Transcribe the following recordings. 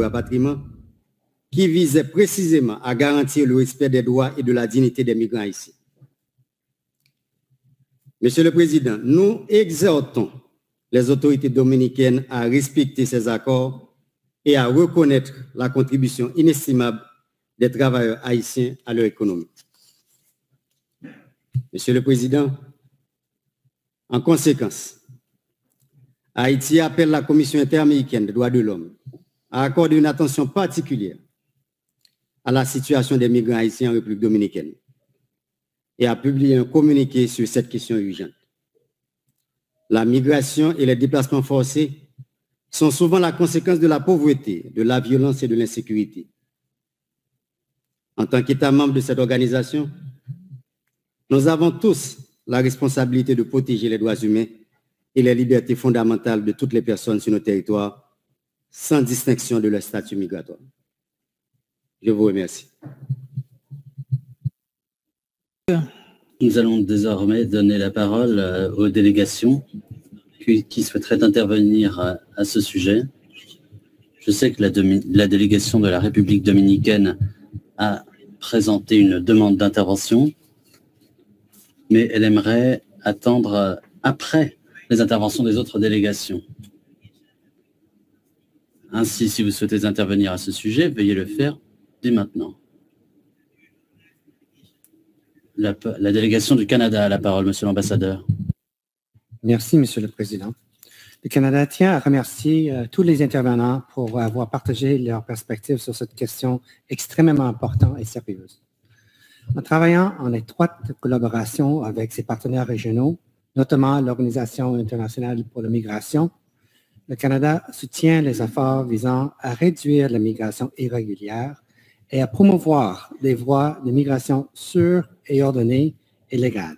rapatriement qui visait précisément à garantir le respect des droits et de la dignité des migrants haïtiens. Monsieur le Président, nous exhortons les autorités dominicaines à respecter ces accords et à reconnaître la contribution inestimable des travailleurs haïtiens à leur économie. Monsieur le Président, en conséquence, Haïti appelle la Commission interaméricaine des droits de l'homme à accorder une attention particulière à la situation des migrants haïtiens en République dominicaine et à publier un communiqué sur cette question urgente. La migration et les déplacements forcés sont souvent la conséquence de la pauvreté, de la violence et de l'insécurité. En tant qu'État membre de cette organisation, nous avons tous la responsabilité de protéger les droits humains et les libertés fondamentales de toutes les personnes sur nos territoires, sans distinction de leur statut migratoire. Je vous remercie. Nous allons désormais donner la parole aux délégations qui souhaiteraient intervenir à ce sujet. Je sais que la délégation de la République dominicaine a présenté une demande d'intervention, mais elle aimerait attendre après les interventions des autres délégations. Ainsi, si vous souhaitez intervenir à ce sujet, veuillez le faire dès maintenant. La délégation du Canada a la parole, Monsieur l'ambassadeur. Merci, Monsieur le Président. Le Canada tient à remercier tous les intervenants pour avoir partagé leurs perspectives sur cette question extrêmement importante et sérieuse. En travaillant en étroite collaboration avec ses partenaires régionaux, notamment l'Organisation internationale pour la migration, le Canada soutient les efforts visant à réduire la migration irrégulière et à promouvoir des voies de migration sûres et ordonnées et légales.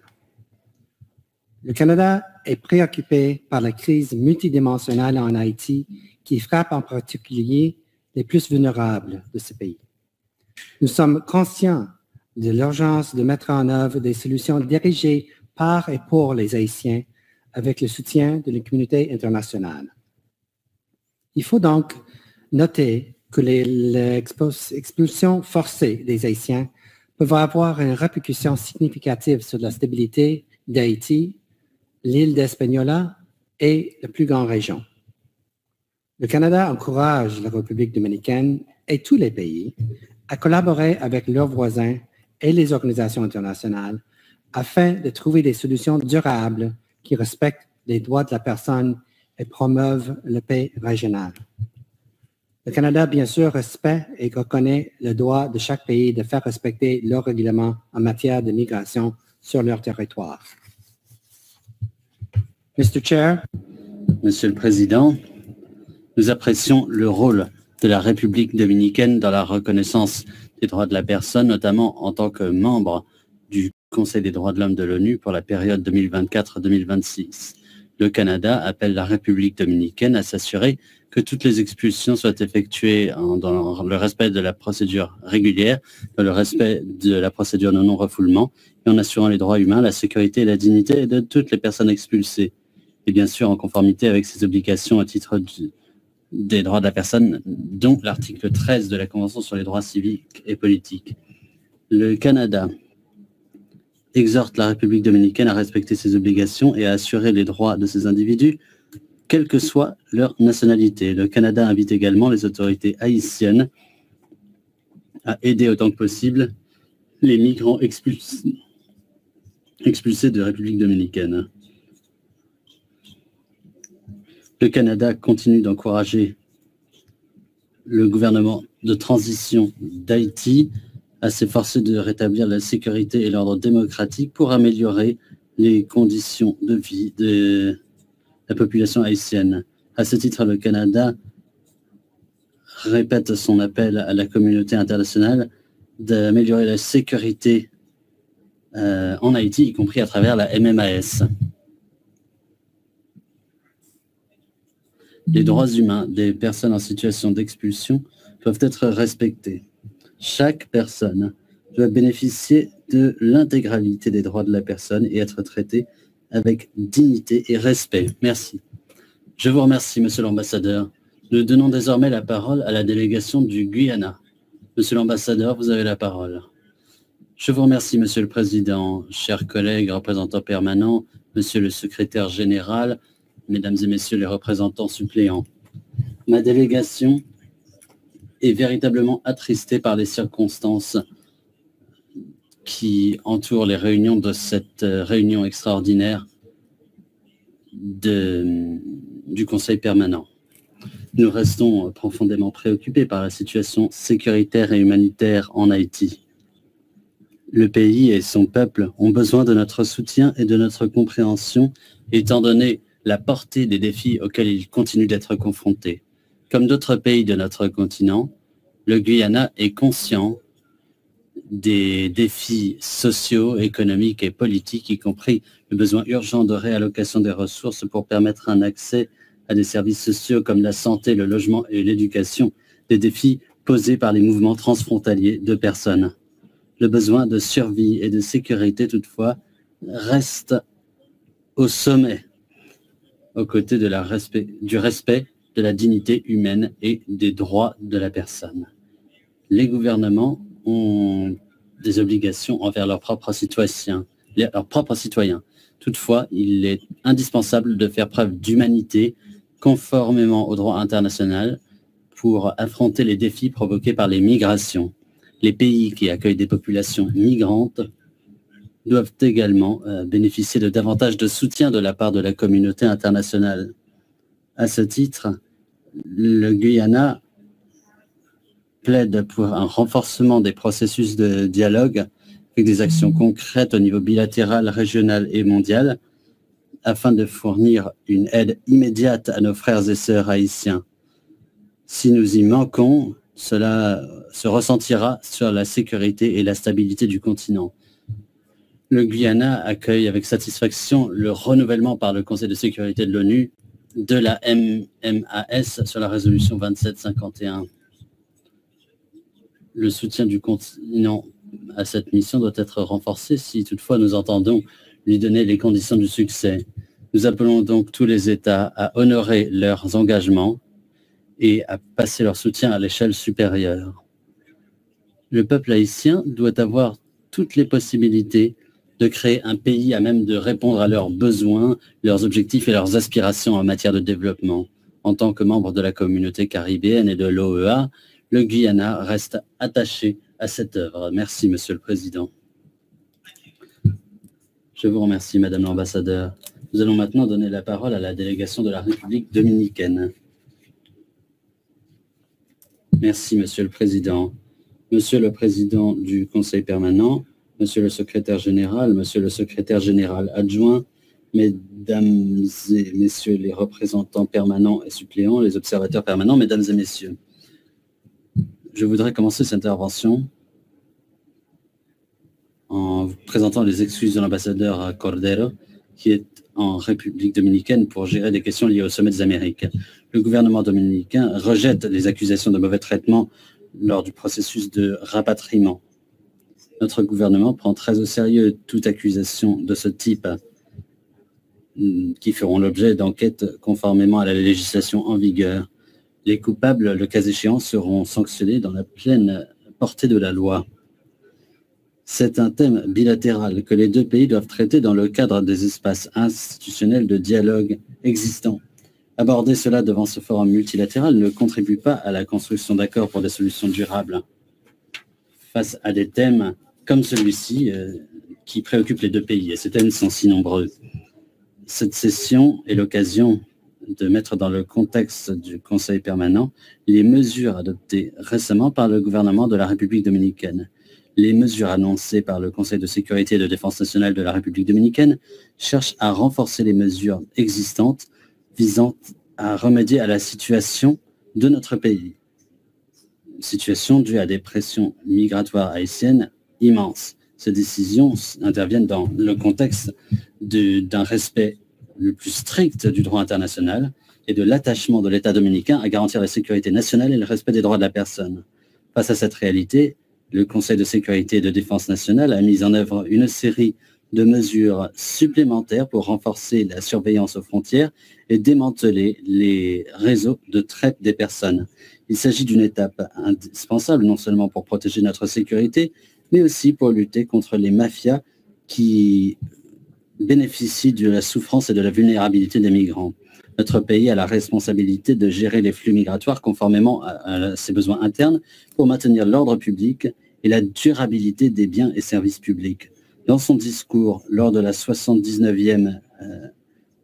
Le Canada est préoccupé par la crise multidimensionnelle en Haïti qui frappe en particulier les plus vulnérables de ce pays. Nous sommes conscients de l'urgence de mettre en œuvre des solutions dirigées par et pour les Haïtiens avec le soutien de la communauté internationale. Il faut donc noter que l'expulsion forcée des Haïtiens peuvent avoir une répercussion significative sur la stabilité d'Haïti, l'île d'Hispaniola et la plus grande région. Le Canada encourage la République dominicaine et tous les pays à collaborer avec leurs voisins et les organisations internationales afin de trouver des solutions durables qui respectent les droits de la personne et promeuvent la paix régionale. Le Canada, bien sûr, respecte et reconnaît le droit de chaque pays de faire respecter leurs règlements en matière de migration sur leur territoire. Mr. Chair. Monsieur le Président, nous apprécions le rôle de la République dominicaine dans la reconnaissance des droits de la personne, notamment en tant que membre du Conseil des droits de l'homme de l'ONU pour la période 2024-2026. Le Canada appelle la République dominicaine à s'assurer que toutes les expulsions soient effectuées dans le respect de la procédure régulière, dans le respect de la procédure de non-refoulement et en assurant les droits humains, la sécurité et la dignité de toutes les personnes expulsées. Et bien sûr en conformité avec ses obligations au titre des droits de la personne, dont l'article 13 de la Convention sur les droits civiques et politiques. Le Canada exhorte la République dominicaine à respecter ses obligations et à assurer les droits de ces individus, quelle que soit leur nationalité. Le Canada invite également les autorités haïtiennes à aider autant que possible les migrants expulsés de République dominicaine. Le Canada continue d'encourager le gouvernement de transition d'Haïti à s'efforcer de rétablir la sécurité et l'ordre démocratique pour améliorer les conditions de vie de la population haïtienne. À ce titre, le Canada répète son appel à la communauté internationale d'améliorer la sécurité en Haïti, y compris à travers la MMAS. Les droits humains des personnes en situation d'expulsion doivent être respectés. Chaque personne doit bénéficier de l'intégralité des droits de la personne et être traitée avec dignité et respect. Merci. Je vous remercie, Monsieur l'ambassadeur. Nous donnons désormais la parole à la délégation du Guyana. Monsieur l'ambassadeur, vous avez la parole. Je vous remercie, Monsieur le Président, chers collègues, représentants permanents, Monsieur le secrétaire général, Mesdames et Messieurs les représentants suppléants. Ma délégation est véritablement attristée par les circonstances qui entourent les réunions de cette réunion extraordinaire du Conseil permanent. Nous restons profondément préoccupés par la situation sécuritaire et humanitaire en Haïti. Le pays et son peuple ont besoin de notre soutien et de notre compréhension, étant donné la portée des défis auxquels ils continuent d'être confrontés. Comme d'autres pays de notre continent, le Guyana est conscient des défis sociaux, économiques et politiques, y compris le besoin urgent de réallocation des ressources pour permettre un accès à des services sociaux comme la santé, le logement et l'éducation, des défis posés par les mouvements transfrontaliers de personnes. Le besoin de survie et de sécurité, toutefois, reste au sommet, aux côtés de du respect de la dignité humaine et des droits de la personne. Les gouvernements ont des obligations envers leurs propres citoyens. Toutefois, il est indispensable de faire preuve d'humanité conformément au droit international pour affronter les défis provoqués par les migrations. Les pays qui accueillent des populations migrantes doivent également bénéficier de davantage de soutien de la part de la communauté internationale. À ce titre, le Guyana plaide pour un renforcement des processus de dialogue avec des actions concrètes au niveau bilatéral, régional et mondial afin de fournir une aide immédiate à nos frères et sœurs haïtiens. Si nous y manquons, cela se ressentira sur la sécurité et la stabilité du continent. Le Guyana accueille avec satisfaction le renouvellement par le Conseil de sécurité de l'ONU de la MMAS sur la résolution 2751. Le soutien du continent à cette mission doit être renforcé si toutefois nous entendons lui donner les conditions du succès. Nous appelons donc tous les États à honorer leurs engagements et à passer leur soutien à l'échelle supérieure. Le peuple haïtien doit avoir toutes les possibilités de créer un pays à même de répondre à leurs besoins, leurs objectifs et leurs aspirations en matière de développement. En tant que membre de la communauté caribéenne et de l'OEA, le Guyana reste attaché à cette œuvre. Merci, Monsieur le Président. Je vous remercie, Madame l'ambassadeur. Nous allons maintenant donner la parole à la délégation de la République dominicaine. Merci, Monsieur le Président. Monsieur le Président du Conseil permanent, Monsieur le Secrétaire général, Monsieur le Secrétaire général adjoint, Mesdames et Messieurs les représentants permanents et suppléants, les observateurs permanents, Mesdames et Messieurs. Je voudrais commencer cette intervention en vous présentant les excuses de l'ambassadeur Cordero, qui est en République dominicaine pour gérer des questions liées au sommet des Amériques. Le gouvernement dominicain rejette les accusations de mauvais traitement lors du processus de rapatriement. Notre gouvernement prend très au sérieux toute accusation de ce type qui feront l'objet d'enquêtes conformément à la législation en vigueur. Les coupables, le cas échéant, seront sanctionnés dans la pleine portée de la loi. C'est un thème bilatéral que les deux pays doivent traiter dans le cadre des espaces institutionnels de dialogue existants. Aborder cela devant ce forum multilatéral ne contribue pas à la construction d'accords pour des solutions durables. Face à des thèmes comme celui-ci qui préoccupent les deux pays, et ces thèmes sont si nombreux. Cette session est l'occasion de mettre dans le contexte du Conseil permanent les mesures adoptées récemment par le gouvernement de la République dominicaine. Les mesures annoncées par le Conseil de sécurité et de défense nationale de la République dominicaine cherchent à renforcer les mesures existantes visant à remédier à la situation de notre pays. Une situation due à des pressions migratoires haïtiennes immenses. Ces décisions interviennent dans le contexte d'un respect le plus strict du droit international et de l'attachement de l'État dominicain à garantir la sécurité nationale et le respect des droits de la personne. Face à cette réalité, le Conseil de sécurité et de défense nationale a mis en œuvre une série de mesures supplémentaires pour renforcer la surveillance aux frontières et démanteler les réseaux de traite des personnes. Il s'agit d'une étape indispensable non seulement pour protéger notre sécurité, mais aussi pour lutter contre les mafias qui bénéficient de la souffrance et de la vulnérabilité des migrants. Notre pays a la responsabilité de gérer les flux migratoires conformément à ses besoins internes pour maintenir l'ordre public et la durabilité des biens et services publics. Dans son discours lors de la 79e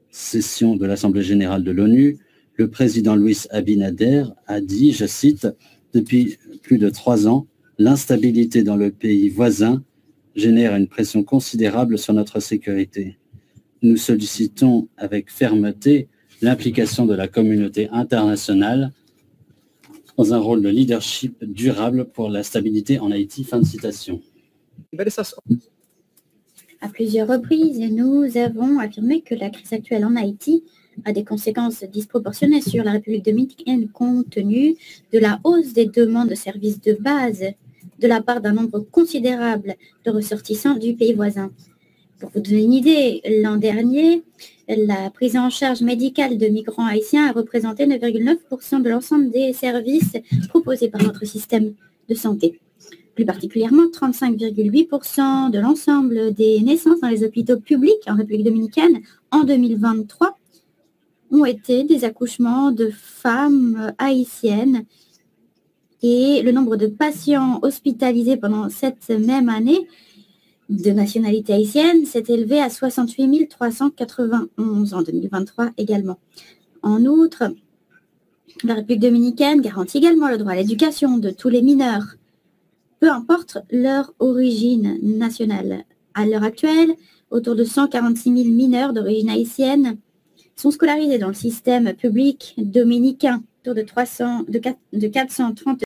session de l'Assemblée générale de l'ONU, le président Louis Abinader a dit, je cite, « Depuis plus de 3 ans, l'instabilité dans le pays voisin génère une pression considérable sur notre sécurité. Nous sollicitons avec fermeté l'implication de la communauté internationale dans un rôle de leadership durable pour la stabilité en Haïti. » Fin de citation. À plusieurs reprises, nous avons affirmé que la crise actuelle en Haïti a des conséquences disproportionnées sur la République dominicaine compte tenu de la hausse des demandes de services de base de la part d'un nombre considérable de ressortissants du pays voisin. Pour vous donner une idée, l'an dernier, la prise en charge médicale de migrants haïtiens a représenté 9,9% de l'ensemble des services proposés par notre système de santé. Plus particulièrement, 35,8% de l'ensemble des naissances dans les hôpitaux publics en République dominicaine en 2023 ont été des accouchements de femmes haïtiennes. Et le nombre de patients hospitalisés pendant cette même année de nationalité haïtienne s'est élevé à 68 391 en 2023 également. En outre, la République dominicaine garantit également le droit à l'éducation de tous les mineurs, peu importe leur origine nationale. À l'heure actuelle, autour de 146 000 mineurs d'origine haïtienne sont scolarisés dans le système public dominicain, autour de 430